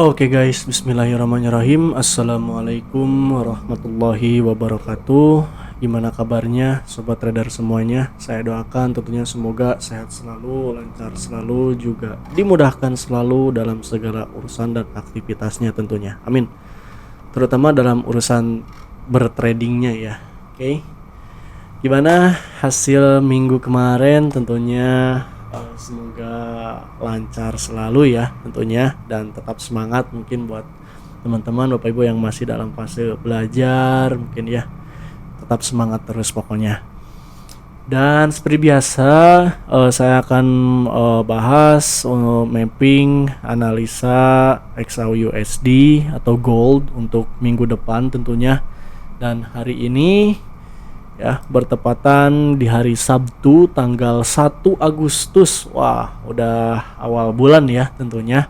Oke guys, bismillahirrahmanirrahim. Assalamualaikum warahmatullahi wabarakatuh. Gimana kabarnya sobat trader semuanya? Saya doakan tentunya semoga sehat selalu, lancar selalu, juga dimudahkan selalu dalam segala urusan dan aktivitasnya tentunya. Amin. Terutama dalam urusan bertradingnya ya. Oke. Gimana hasil minggu kemarin? Tentunya semoga lancar selalu ya tentunya, dan tetap semangat mungkin buat teman-teman Bapak Ibu yang masih dalam fase belajar, mungkin ya tetap semangat terus pokoknya. Dan seperti biasa saya akan bahas mapping analisa XAUUSD atau gold untuk minggu depan tentunya. Dan hari ini ya bertepatan di hari Sabtu tanggal 1 Agustus. Wah, udah awal bulan ya tentunya.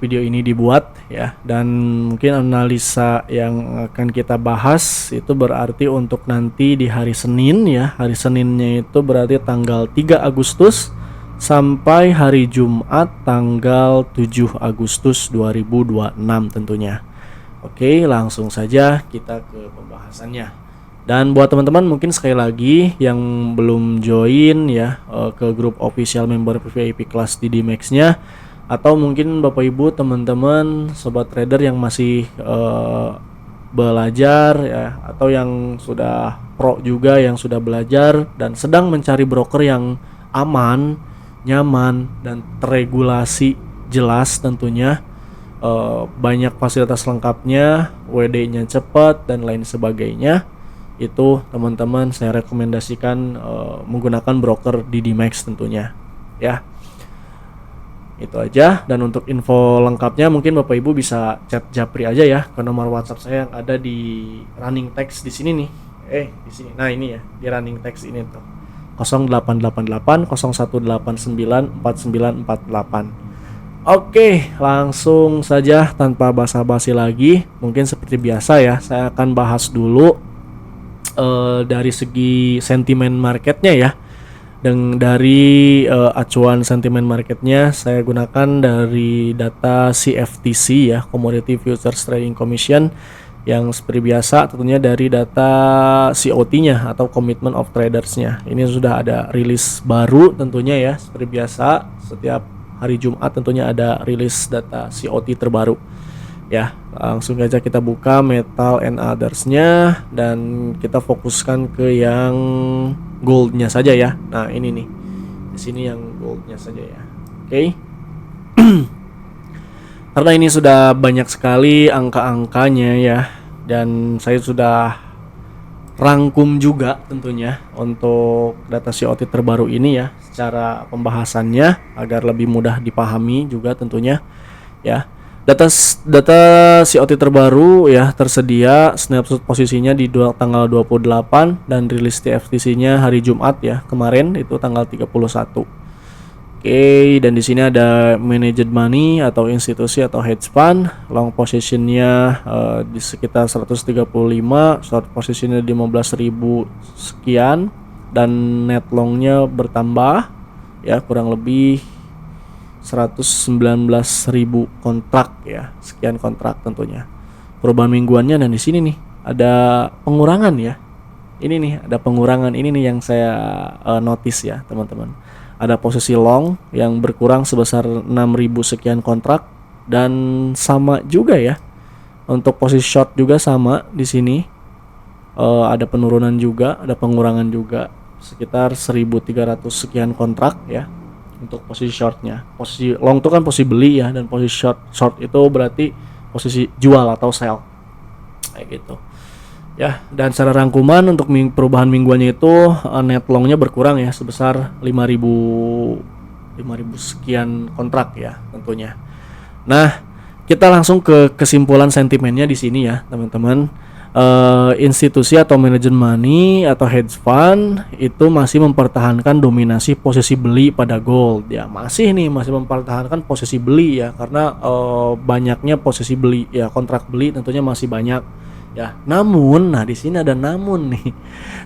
Video ini dibuat ya, dan mungkin analisa yang akan kita bahas itu berarti untuk nanti di hari Senin ya. Hari Seninnya itu berarti tanggal 3 Agustus sampai hari Jumat tanggal 7 Agustus 2026 tentunya. Oke, langsung saja kita ke pembahasannya. Dan buat teman-teman mungkin sekali lagi yang belum join ya ke grup official member VIP kelas di DMAX-nya, atau mungkin Bapak Ibu teman-teman sobat trader yang masih belajar ya, atau yang sudah pro juga, yang sudah belajar dan sedang mencari broker yang aman, nyaman dan terregulasi jelas tentunya. Banyak fasilitas lengkapnya, WD-nya cepat dan lain sebagainya. Itu teman-teman saya rekomendasikan menggunakan broker di DMAX tentunya ya. Itu aja. Dan untuk info lengkapnya mungkin Bapak Ibu bisa chat Japri aja ya ke nomor WhatsApp saya yang ada di running text di sini nih. Di sini. Nah, ini ya, di running text ini tuh. 0888 0189 4948. Oke, langsung saja tanpa basa-basi lagi. Mungkin seperti biasa ya, saya akan bahas dulu dari segi sentimen marketnya ya. Dan dari acuan sentimen marketnya saya gunakan dari data CFTC ya, Commodity Futures Trading Commission, yang seperti biasa tentunya dari data COT-nya atau Commitment of Traders-nya. Ini sudah ada rilis baru tentunya ya, seperti biasa setiap hari Jumat tentunya ada rilis data COT terbaru ya. Langsung aja kita buka metal and others-nya dan kita fokuskan ke yang gold-nya saja ya. Nah, ini nih. Di sini yang gold-nya saja ya. Oke. Karena ini sudah banyak sekali angka-angkanya ya, dan saya sudah rangkum juga tentunya untuk data COT terbaru ini ya, secara pembahasannya agar lebih mudah dipahami juga tentunya ya. Data COT terbaru ya tersedia, snapshot posisinya di tanggal 28 dan rilis TFTC-nya hari Jumat ya, kemarin itu tanggal 31. Oke, dan di sini ada managed money atau institusi atau hedge fund, long positionnya di sekitar 135, short positionnya di 15.000 sekian, dan net longnya bertambah ya, kurang lebih 119.000 kontrak ya, sekian kontrak tentunya. Perubahan mingguannya, dan di sini nih ada pengurangan ya. Ini nih ada pengurangan, ini nih yang saya notice ya teman-teman. Ada posisi long yang berkurang sebesar 6.000 sekian kontrak, dan sama juga ya untuk posisi short juga sama di sini. Ada penurunan juga, ada pengurangan juga sekitar 1.300 sekian kontrak ya untuk posisi shortnya. Posisi long itu kan posisi beli ya, dan posisi short itu berarti posisi jual atau sell kayak gitu ya. Dan secara rangkuman untuk perubahan mingguannya itu net longnya berkurang ya sebesar 5.000 sekian kontrak ya tentunya. Nah, kita langsung ke kesimpulan sentimennya di sini ya teman-teman. Institusi atau manajemen money atau hedge fund itu masih mempertahankan dominasi posisi beli pada gold ya, masih mempertahankan posisi beli ya, karena banyaknya posisi beli ya, kontrak beli tentunya masih banyak ya. Namun, nah di sini ada namun nih.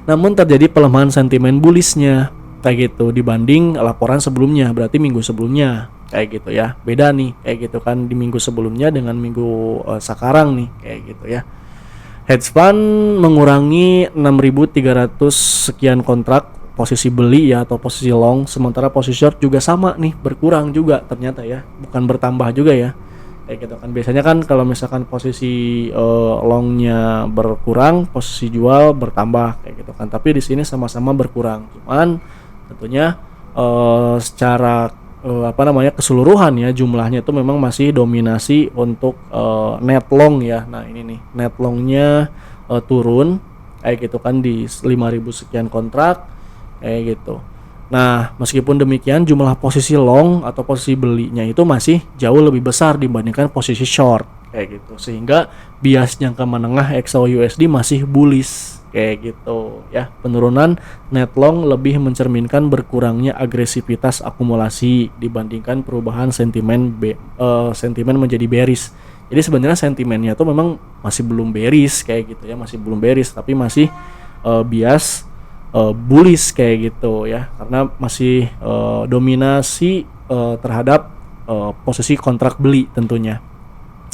Namun terjadi pelemahan sentimen bullishnya kayak gitu dibanding laporan sebelumnya, berarti minggu sebelumnya kayak gitu ya. Beda nih kayak gitu kan di minggu sebelumnya dengan minggu sekarang nih kayak gitu ya. Hedge fund mengurangi 6.300 sekian kontrak posisi beli ya atau posisi long, sementara posisi short juga sama nih berkurang juga ternyata ya, bukan bertambah juga ya. Kayak gitu kan biasanya kan kalau misalkan posisi longnya berkurang, posisi jual bertambah kayak gitu kan. Tapi di sini sama-sama berkurang. Cuman tentunya secara keseluruhan ya jumlahnya itu memang masih dominasi untuk net long ya. Nah ini nih net longnya turun kayak gitu kan di 5.000 sekian kontrak kayak gitu. Nah meskipun demikian jumlah posisi long atau posisi belinya itu masih jauh lebih besar dibandingkan posisi short kayak gitu, sehingga bias jangka menengah XAUUSD masih bullish kayak gitu ya. Penurunan net long lebih mencerminkan berkurangnya agresivitas akumulasi dibandingkan perubahan sentimen menjadi bearish. Jadi sebenarnya sentimennya tuh memang masih belum bearish kayak gitu ya, masih belum bearish tapi masih bias bullish kayak gitu ya, karena masih dominasi terhadap posisi kontrak beli tentunya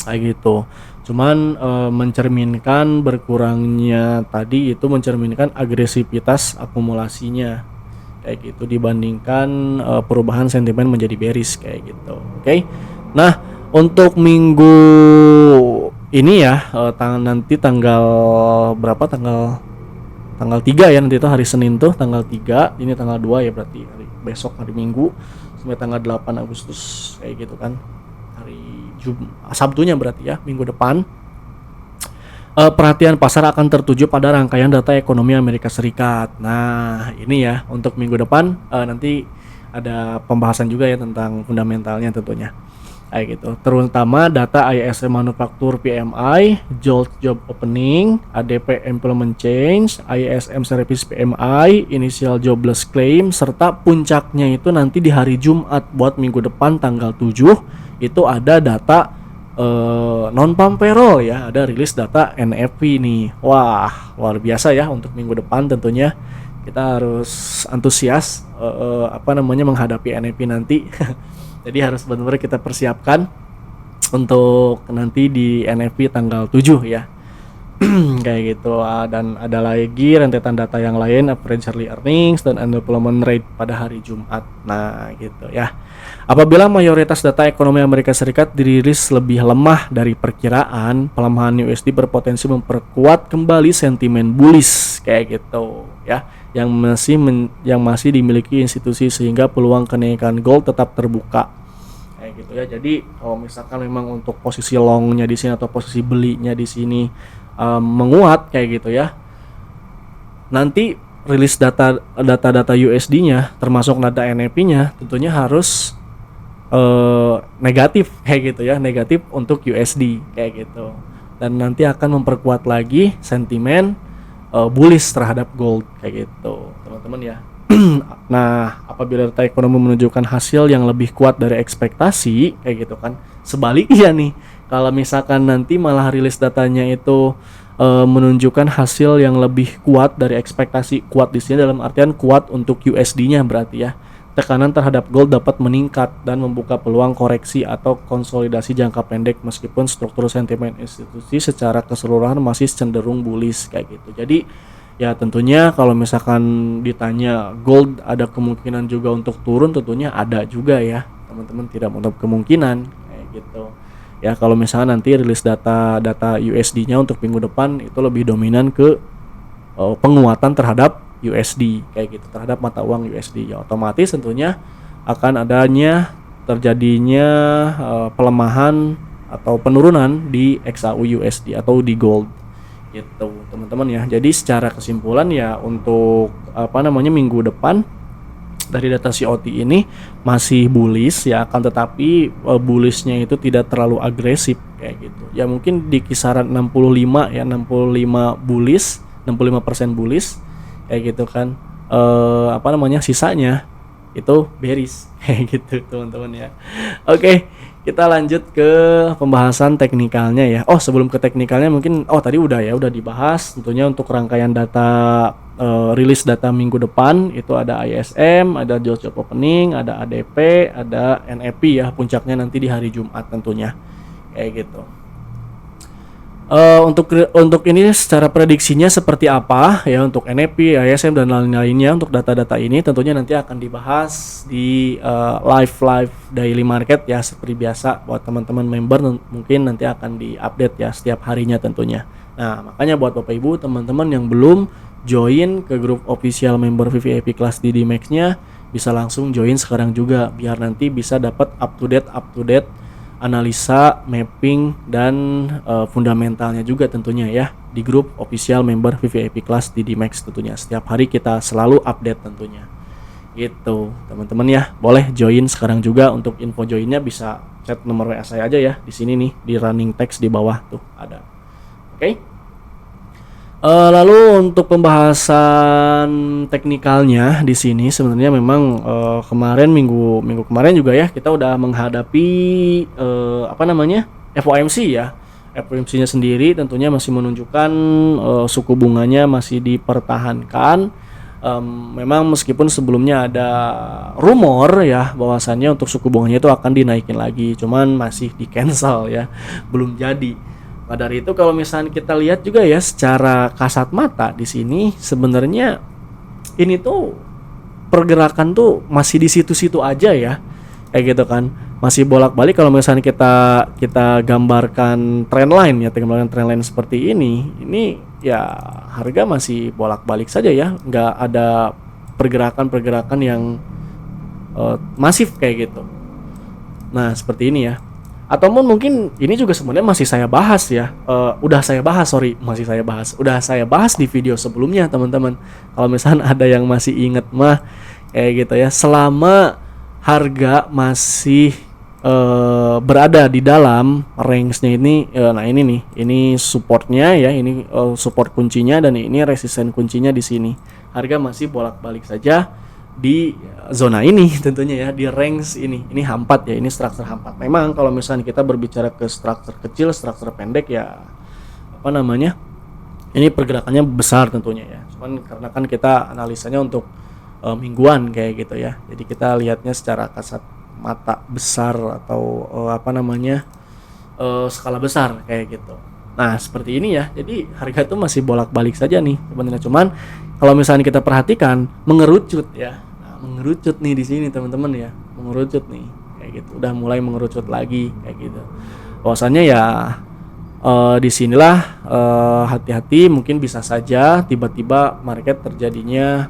kayak gitu. Cuman mencerminkan berkurangnya tadi itu mencerminkan agresivitas akumulasinya kayak gitu dibandingkan perubahan sentimen menjadi bearish kayak gitu. Oke. Nah, untuk minggu ini ya nanti tanggal berapa, tanggal 3 ya, nanti itu hari Senin tuh tanggal 3, ini tanggal 2 ya berarti besok hari Minggu sampai tanggal 8 Agustus kayak gitu kan, hari Sabtunya berarti ya minggu depan. Perhatian pasar akan tertuju pada rangkaian data ekonomi Amerika Serikat. Nah ini ya untuk minggu depan nanti ada pembahasan juga ya tentang fundamentalnya tentunya kayak gitu, terutama data ISM manufaktur PMI, JOLTS job opening, ADP employment change, ISM service PMI, initial jobless claim, serta puncaknya itu nanti di hari Jumat buat minggu depan tanggal 7 itu ada data non farm payroll ya, ada rilis data NFP nih. Wah luar biasa ya untuk minggu depan, tentunya kita harus antusias menghadapi NFP nanti. Jadi harus benar-benar kita persiapkan untuk nanti di NFP tanggal 7 ya. Kayak gitu. Dan ada lagi rentetan data yang lain, average yearly earnings dan unemployment rate pada hari Jumat. Nah gitu ya. Apabila mayoritas data ekonomi Amerika Serikat dirilis lebih lemah dari perkiraan, pelemahan USD berpotensi memperkuat kembali sentimen bullish kayak gitu ya, yang masih dimiliki institusi, sehingga peluang kenaikan gold tetap terbuka kayak gitu ya. Jadi kalau misalkan memang untuk posisi longnya di sini atau posisi belinya di sini menguat kayak gitu ya, nanti rilis data USD-nya termasuk data NFP-nya tentunya harus negatif kayak gitu ya, negatif untuk USD kayak gitu, dan nanti akan memperkuat lagi sentimen bullish terhadap gold kayak gitu teman-teman ya. Nah apabila data ekonomi menunjukkan hasil yang lebih kuat dari ekspektasi kayak gitu kan, sebaliknya nih kalau misalkan nanti malah rilis datanya itu menunjukkan hasil yang lebih kuat dari ekspektasi, kuat di sini dalam artian kuat untuk USD-nya berarti ya, tekanan terhadap gold dapat meningkat dan membuka peluang koreksi atau konsolidasi jangka pendek meskipun struktur sentimen institusi secara keseluruhan masih cenderung bullish kayak gitu. Jadi ya tentunya kalau misalkan ditanya gold ada kemungkinan juga untuk turun, tentunya ada juga ya teman-teman, tidak menutup kemungkinan kayak gitu. Ya kalau misalnya nanti rilis data USD-nya untuk minggu depan itu lebih dominan ke penguatan terhadap USD kayak gitu, terhadap mata uang USD ya, otomatis tentunya akan terjadinya pelemahan atau penurunan di XAU USD atau di gold gitu teman-teman ya. Jadi secara kesimpulan ya untuk minggu depan dari data COT ini masih bullish ya, akan tetapi bullishnya itu tidak terlalu agresif kayak gitu ya, mungkin di kisaran 65 ya, 65 bullish, 65% bullish kayak gitu kan. Sisanya itu bearish kayak gitu teman-teman ya. Oke, Kita lanjut ke pembahasan teknikalnya ya. Oh, sebelum ke teknikalnya mungkin tadi udah dibahas tentunya untuk rangkaian data rilis data minggu depan itu ada ISM, ada job opening, ada ADP, ada NEP ya, puncaknya nanti di hari Jumat tentunya. Kayak gitu. Untuk ini secara prediksinya seperti apa ya untuk NEP, ISM dan lain-lainnya untuk data-data ini tentunya nanti akan dibahas di live daily market ya seperti biasa buat teman-teman member mungkin nanti akan diupdate ya setiap harinya tentunya. Nah, makanya buat Bapak Ibu teman-teman yang belum join ke grup official member VVIP kelas di Max-nya bisa langsung join sekarang juga biar nanti bisa dapat up to date analisa, mapping, dan fundamentalnya juga tentunya ya di grup official member VVIP kelas di Max tentunya. Setiap hari kita selalu update tentunya. Gitu teman-teman ya, boleh join sekarang juga. Untuk info joinnya bisa chat nomor WA saya aja ya di sini nih di running text di bawah tuh ada. Oke. Lalu untuk pembahasan teknikalnya di sini sebenarnya memang kemarin minggu kemarin juga ya kita udah menghadapi FOMC ya. FOMC-nya sendiri tentunya masih menunjukkan suku bunganya masih dipertahankan. Memang meskipun sebelumnya ada rumor ya bahwasannya untuk suku bunganya itu akan dinaikin lagi, cuman masih di cancel ya, belum jadi. Nah, dari itu kalau misalnya kita lihat juga ya secara kasat mata di sini sebenarnya ini tuh pergerakan tuh masih di situ-situ aja ya. Kayak gitu kan. Masih bolak-balik kalau misalnya kita gambarkan trendline ya, gambarkan trendline seperti ini ya harga masih bolak-balik saja ya, nggak ada pergerakan yang masif kayak gitu. Nah, seperti ini ya. Ataupun mungkin ini juga sebenarnya masih saya bahas ya, udah saya bahas di video sebelumnya teman-teman. Kalau misalnya ada yang masih inget mah kayak gitu ya, selama harga masih berada di dalam range-nya ini, nah ini nih, ini supportnya ya, ini support kuncinya dan ini resisten kuncinya di sini. Harga masih bolak-balik saja di zona ini tentunya ya, di range ini hampat ya, ini struktur hampat. Memang kalau misalnya kita berbicara ke struktur kecil, struktur pendek ya ini pergerakannya besar tentunya ya, cuman karena kan kita analisanya untuk mingguan kayak gitu ya, jadi kita lihatnya secara kasat mata besar atau skala besar kayak gitu. Nah, seperti ini ya. Jadi harga itu masih bolak-balik saja nih sebenarnya. Cuman kalau misalnya kita perhatikan mengerucut ya. Nah, mengerucut nih di sini teman-teman ya. Mengerucut nih kayak gitu. Udah mulai mengerucut lagi kayak gitu. Bahwasannya ya disinilah hati-hati, mungkin bisa saja tiba-tiba market terjadinya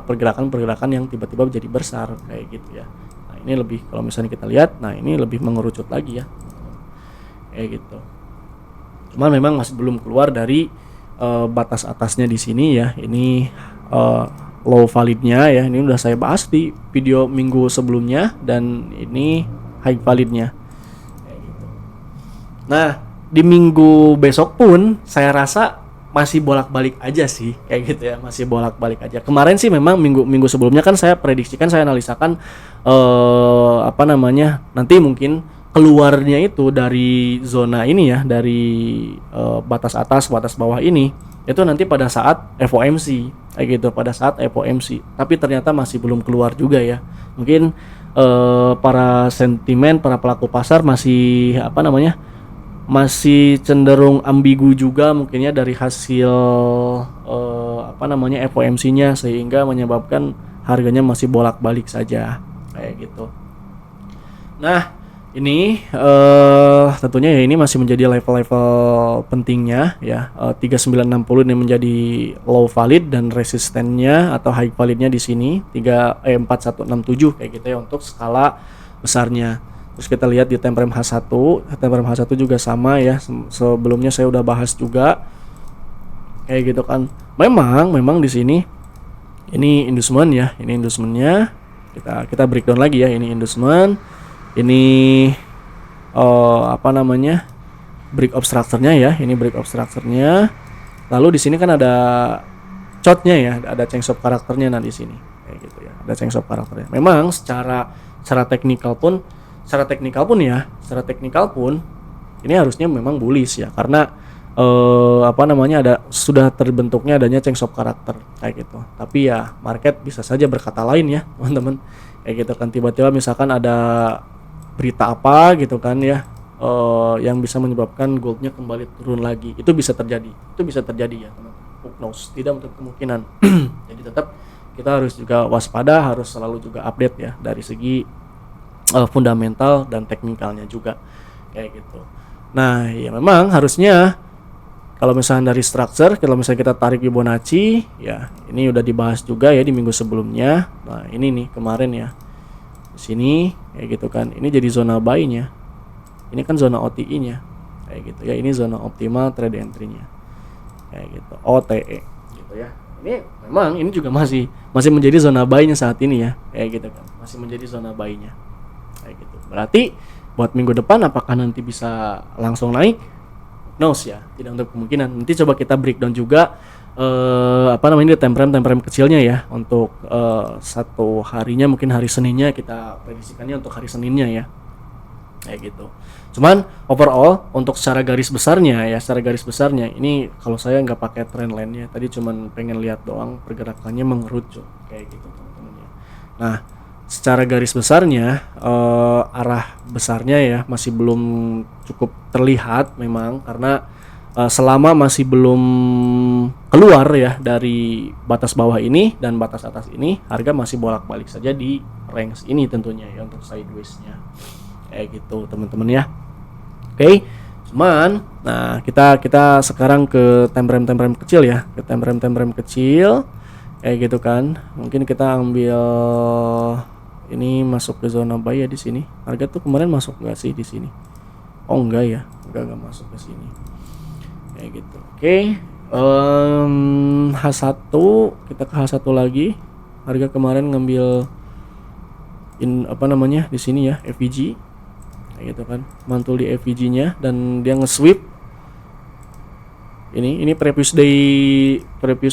pergerakan yang tiba-tiba menjadi besar kayak gitu ya. Nah, ini lebih kalau misalnya kita lihat, nah ini lebih mengerucut lagi ya. Kayak gitu. Cuman memang masih belum keluar dari batas atasnya di sini ya. Ini low validnya ya. Ini udah saya bahas di video minggu sebelumnya dan ini high validnya. Kayak gitu. Nah, di minggu besok pun saya rasa masih bolak-balik aja sih kayak gitu ya, masih bolak-balik aja. Kemarin sih memang minggu sebelumnya kan saya prediksikan, saya analisakan nanti mungkin keluarnya itu dari zona ini ya, dari batas atas batas bawah ini itu nanti pada saat FOMC kayak gitu, pada saat FOMC. Tapi ternyata masih belum keluar juga ya. Mungkin para pelaku pasar masih masih cenderung ambigu juga mungkinnya dari hasil FOMC-nya, sehingga menyebabkan harganya masih bolak-balik saja kayak gitu. Nah, ini tentunya ya ini masih menjadi level-level pentingnya ya. 3960 ini menjadi low valid dan resistennya atau high validnya di sini 4167 kayak gitu ya untuk skala besarnya. Terus kita lihat di time frame H1 juga sama ya. Sebelumnya saya udah bahas juga kayak gitu kan. Memang di sini ini inducement ya, ini inducementnya. Kita breakdown lagi ya, ini inducement. Ini break of structure-nya ya, ini break of structure-nya. Lalu di sini kan ada chart-nya ya, ada change of karakternya di sini kayak gitu ya. Ada change of karakternya. Memang secara teknikal pun secara teknikal pun ini harusnya memang bullish ya, karena sudah terbentuknya adanya change of character kayak gitu. Tapi ya market bisa saja berkata lain ya teman-teman, kayak gitu kan, tiba-tiba misalkan ada berita apa gitu kan ya, yang bisa menyebabkan goldnya kembali turun lagi. Itu bisa terjadi ya teman-teman. Who knows, tidak untuk kemungkinan. Jadi tetap kita harus juga waspada, harus selalu juga update ya dari segi fundamental dan teknikalnya juga kayak gitu. Nah ya memang harusnya kalau misalnya dari structure, kalau misalnya kita tarik Fibonacci ya, ini udah dibahas juga ya di minggu sebelumnya. Nah ini nih kemarin ya, di sini kayak gitu kan, ini jadi zona buy-nya, ini kan zona OTI-nya kayak gitu ya, ini zona optimal trade entry-nya kayak gitu, OTE gitu ya. Ini memang ini juga masih menjadi zona buy-nya saat ini ya, kayak gitu kan, masih menjadi zona buy-nya kayak gitu. Berarti buat minggu depan apakah nanti bisa langsung naik? Knows ya, tidak untuk kemungkinan. Nanti coba kita breakdown juga di time frame kecilnya ya, untuk satu harinya, mungkin hari Seninnya kita prediksikannya untuk hari Seninnya ya, kayak gitu. Cuman overall untuk secara garis besarnya ini kalau saya nggak pakai trend line-nya, tadi cuman pengen lihat doang pergerakannya mengerucut kayak gitu teman-teman ya. Nah secara garis besarnya arah besarnya ya masih belum cukup terlihat memang, karena selama masih belum keluar ya dari batas bawah ini dan batas atas ini, harga masih bolak-balik saja di range ini tentunya ya untuk sideways-nya kayak gitu teman-teman ya. Oke. Cuman nah kita sekarang ke time frame kecil ya, ke time frame kecil kayak gitu kan. Mungkin kita ambil ini masuk ke zona buy ya di sini. Harga tuh kemarin masuk nggak sih di sini? Oh enggak ya, enggak masuk ke sini. Kayak gitu. Oke. H1 kita ke H1 lagi. Harga kemarin ngambil di sini ya, FVG. Kayak gitu kan. Mantul di FVG-nya dan dia nge-sweep. Ini previous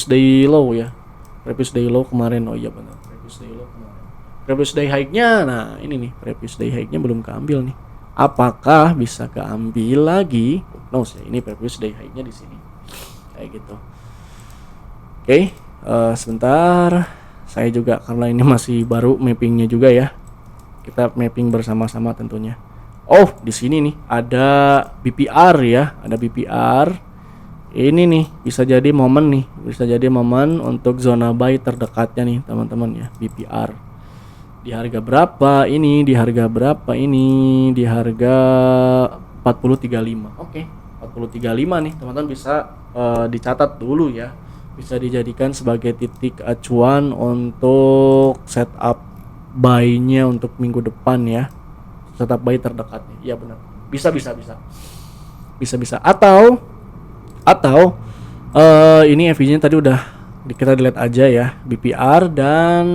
day low ya. Previous day low kemarin. Oh iya benar. Previous day low kemarin. Previous day high-nya, nah ini nih previous day high-nya belum keambil nih. Apakah bisa keambil lagi? No, ini previous day high-nya di sini. Kayak gitu. Oke, sebentar. Saya juga karena ini masih baru mappingnya juga ya. Kita mapping bersama-sama tentunya. Oh, di sini nih ada BPR ya, ada BPR. Ini nih bisa jadi momen untuk zona buy terdekatnya nih teman-teman ya, BPR. Di harga berapa ini? Di harga 40.35. Oke, 40.35 nih teman-teman, bisa dicatat dulu ya. Bisa dijadikan sebagai titik acuan untuk setup buy-nya untuk minggu depan ya. Setup buy terdekatnya. Iya benar. Bisa. Atau ini FV-nya tadi udah kita delete aja ya, BPR, dan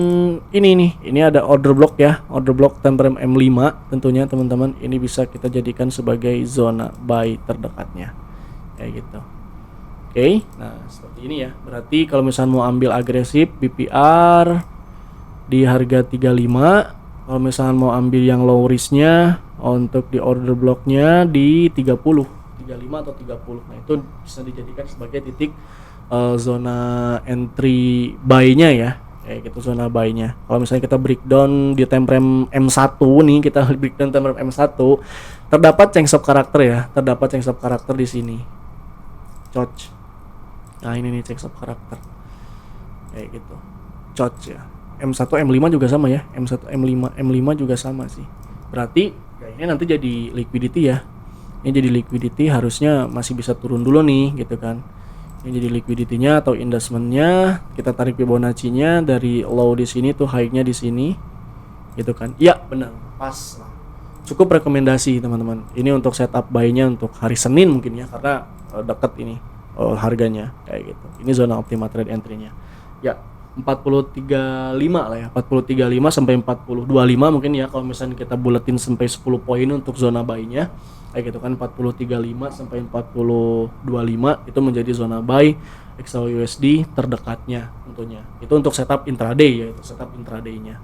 ini ada order block ya, order block time frame M5 tentunya teman-teman. Ini bisa kita jadikan sebagai zona buy terdekatnya kayak gitu. Oke, nah seperti ini ya. Berarti kalau misalnya mau ambil agresif BPR di harga 35, kalau misalnya mau ambil yang low risk-nya untuk di order block-nya di 35 atau 30. Nah itu bisa dijadikan sebagai titik zona entry buy-nya ya, kayak gitu, zona buy-nya. Kalau misalnya kita breakdown di time frame M1 nih, kita breakdown time frame M1, terdapat change of character ya, di sini. Nah ini nih change of character kayak gitu, ya. M1 M5 juga sama ya, M5 juga sama sih. Berarti ya ini nanti jadi liquidity ya. Ini jadi liquidity, harusnya masih bisa turun dulu nih gitu kan. Ini jadi liquidity-nya atau investment-nya, kita tarik Fibonacci-nya dari low di sini tuh high-nya di sini. Gitu kan. Iya, benar. Pas. Cukup rekomendasi teman-teman. Ini untuk setup buy-nya untuk hari Senin mungkin ya, karena dekat ini harganya kayak gitu. Ini zona optimal trade entry-nya. Ya, 40.35 lah ya. 40.35 sampai 40.25 mungkin ya, kalau misalnya kita buletin sampai 10 poin untuk zona buy-nya. Kayak gitu kan, 40.35 sampai 40.25 itu menjadi zona buy XAUUSD terdekatnya tentunya. Itu untuk setup intraday ya, itu setup intraday-nya.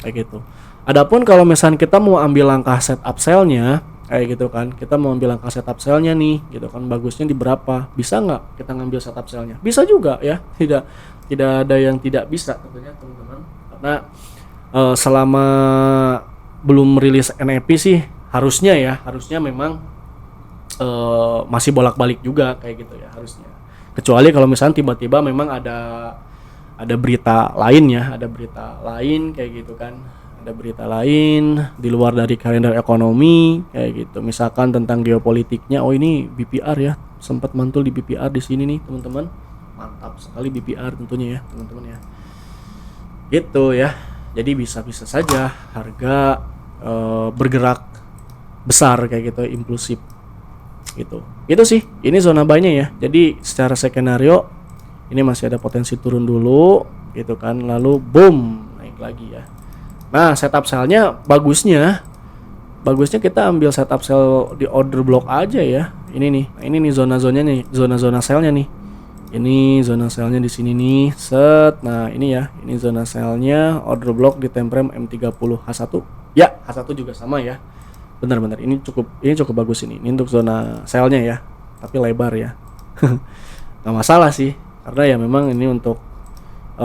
kayak gitu. Adapun kalau misalnya kita mau ambil langkah setup sell-nya kayak gitu kan, kita mau ambil langkah setup sell-nya nih gitu kan, bagusnya di berapa, bisa nggak kita ngambil setup sell-nya? Bisa juga ya, tidak ada yang tidak bisa tentunya teman-teman, karena selama belum rilis NFP sih harusnya memang masih bolak-balik juga kayak gitu ya harusnya, kecuali kalau misalnya tiba-tiba memang ada berita lain ya, ada berita lain kayak gitu kan, ada berita lain di luar dari kalender ekonomi kayak gitu, misalkan tentang geopolitiknya. Oh ini BPR ya, sempat mantul di BPR di sini nih teman-teman, mantap sekali BPR tentunya ya teman-teman ya, gitu ya. Jadi bisa saja harga bergerak besar kayak gitu, impulsif gitu. Itu sih, ini zona buy-nya ya. Jadi secara skenario ini masih ada potensi turun dulu gitu kan, lalu boom naik lagi ya. Nah, setup sell-nya bagusnya kita ambil setup sell di order block aja ya. Ini nih. Nah, ini nih zona-zonanya nih, zona-zona sell-nya nih. Ini zona sell-nya di sini nih. Set. Nah, ini ya. Ini zona sell-nya, order block di time frame M30 H1. Ya, H1 juga sama ya. Benar-benar ini cukup bagus ini. Ini untuk zona sell-nya ya. Tapi lebar ya. Nggak masalah sih. Karena ya memang ini untuk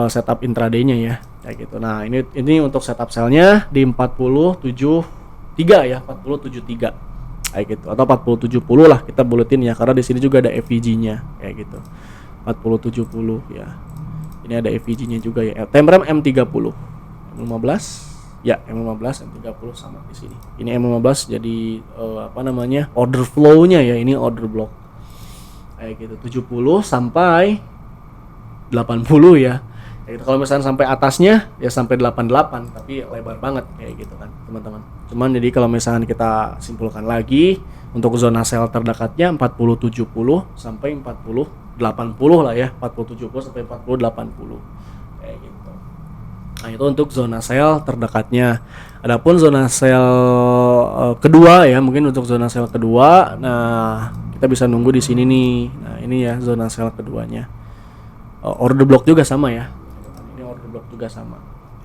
setup intraday-nya ya. Kayak gitu. Nah, ini untuk setup sell-nya di 4073 ya, 4073. Kayak gitu. Atau 4070 lah kita buletin ya, karena di sini juga ada FVG-nya kayak gitu. 4070 ya. Ini ada FVG-nya juga ya. Time frame M30. M15 ya, M15 M30 sama di sini. Ini M15 jadi order flow-nya ya, ini order block. Kayak gitu 70 sampai 80 ya. Kayak gitu. Kalau misalnya sampai atasnya ya sampai 88, tapi lebar banget kayak gitu kan, teman-teman. Cuman jadi kalau misalnya kita simpulkan lagi untuk zona sell terdekatnya 4070 sampai 4080 lah ya, 4070 sampai 4080 kayak gitu. Nah, itu untuk zona sell terdekatnya. Adapun zona sell kedua ya, mungkin untuk zona sell kedua, nah kita bisa nunggu di sini nih. Nah, ini ya zona sell keduanya. Order block juga sama ya. Ini order block juga sama.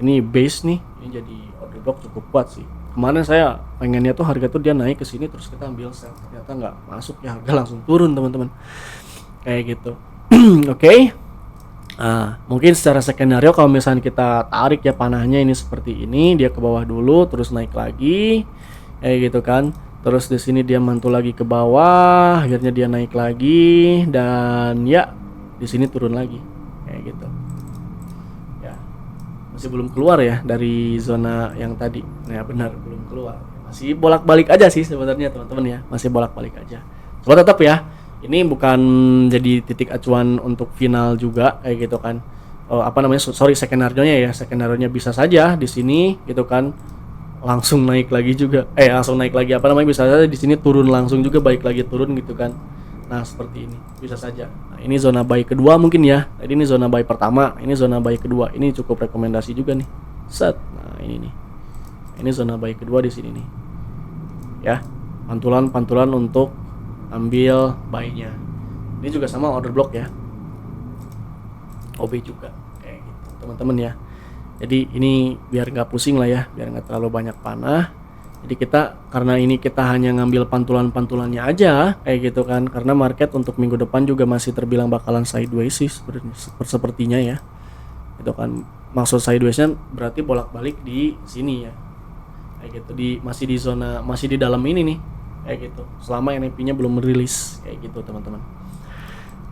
Ini base nih, ini jadi order block cukup kuat sih. Kemarin saya pengennya tuh harga tuh dia naik ke sini terus kita ambil sell, ternyata nggak masuk ya, harga langsung turun teman-teman. Kayak gitu. Oke. Nah, mungkin secara skenario kalau misalnya kita tarik ya panahnya ini seperti ini, dia ke bawah dulu terus naik lagi. Kayak gitu kan. Terus di sini dia mantul lagi ke bawah, akhirnya dia naik lagi dan ya di sini turun lagi. Kayak gitu. Ya. Masih belum keluar ya dari zona yang tadi. Nah, benar belum keluar. Masih bolak-balik aja sih sebenarnya teman-teman ya, masih bolak-balik aja. Coba tetap ya. Ini bukan jadi titik acuan untuk final juga kayak gitu kan. Skenario-nya ya, skenario-nya bisa saja di sini gitu kan langsung naik lagi juga. Langsung naik lagi bisa saja di sini turun langsung juga, balik lagi turun gitu kan. Nah, seperti ini bisa saja. Nah, ini zona buy kedua mungkin ya. Tadi ini zona buy pertama, ini zona buy kedua. Ini cukup rekomendasi juga nih. Set. Nah, ini nih. Ini zona buy kedua di sini nih. Ya, pantulan untuk ambil buy-nya. Ini juga sama order block ya. OB juga kayak gitu teman-teman ya. Jadi ini biar nggak pusing lah ya, biar nggak terlalu banyak panah. Jadi karena ini kita hanya ngambil pantulannya aja kayak gitu kan, karena market untuk minggu depan juga masih terbilang bakalan sideways sih sepertinya ya. Itu kan maksud sideways-nya berarti bolak-balik di sini ya. Kayak gitu masih di dalam ini nih. Kayak gitu. Selama NFP-nya belum merilis kayak gitu, teman-teman.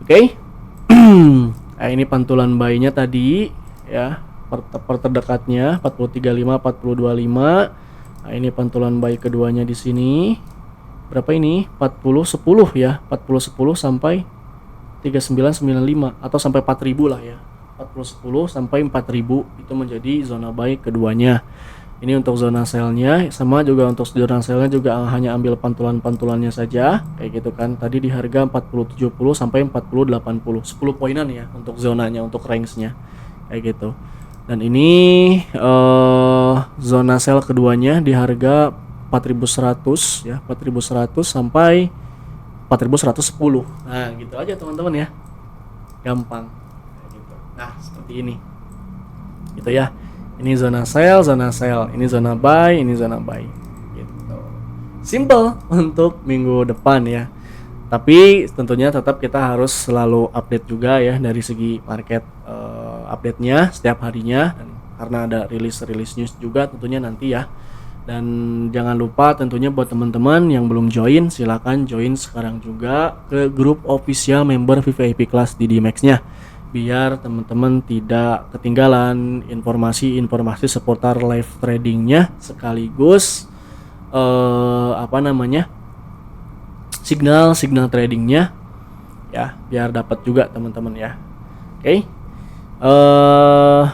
Oke. Nah, ini pantulan buy-nya tadi ya. Per terdekatnya 4035, 4025. Nah, ini pantulan buy keduanya di sini. Berapa ini? 4010 ya. 4010 sampai 3995 atau sampai 4000 lah ya. 4010 sampai 4000 itu menjadi zona buy keduanya. Ini untuk zona sell-nya, sama juga untuk zona sell-nya juga hanya ambil pantulan-pantulannya saja kayak gitu kan. Tadi di harga 4070 sampai 4080, 10 poinan ya untuk zonanya, untuk range-nya kayak gitu. Dan ini zona sell keduanya di harga 4100 ya, 4100 sampai 4110. Nah, gitu aja teman-teman ya. Gampang kayak gitu. Nah, seperti ini. Gitu ya. Ini zona sell, ini zona buy, ini zona buy. Gitu. Simple untuk minggu depan ya. Tapi tentunya tetap kita harus selalu update juga ya dari segi market update-nya setiap harinya, dan karena ada rilis news juga tentunya nanti ya. Dan jangan lupa tentunya buat teman-teman yang belum join, silakan join sekarang juga ke grup official member VVIP Class di DMAX-nya, biar teman-teman tidak ketinggalan informasi-informasi seputar live tradingnya, sekaligus signal tradingnya ya, biar dapat juga teman-teman ya. Oke.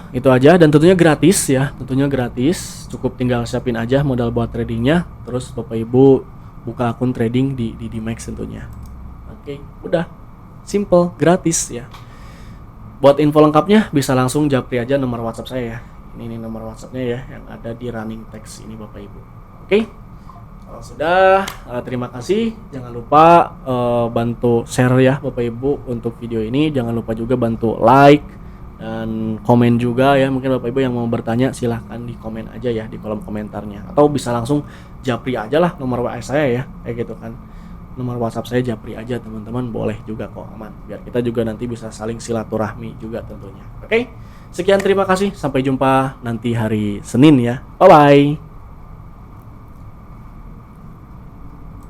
Itu aja, dan tentunya gratis ya, cukup tinggal siapin aja modal buat tradingnya, terus Bapak Ibu buka akun trading di DMAX tentunya. Oke, udah simple, gratis ya. Buat info lengkapnya bisa langsung japri aja nomor WhatsApp saya ya. Ini nomor WhatsAppnya ya yang ada di running text ini Bapak Ibu. Oke. Kalau sudah, terima kasih. Jangan lupa bantu share ya Bapak Ibu untuk video ini. Jangan lupa juga bantu like dan komen juga ya. Mungkin Bapak Ibu yang mau bertanya silahkan di komen aja ya di kolom komentarnya, atau bisa langsung japri aja lah nomor WA saya ya, kayak gitu kan. Nomor WhatsApp saya japri aja teman-teman, boleh juga kok, aman, biar kita juga nanti bisa saling silaturahmi juga tentunya. Oke, sekian, terima kasih, sampai jumpa nanti hari Senin ya, bye bye.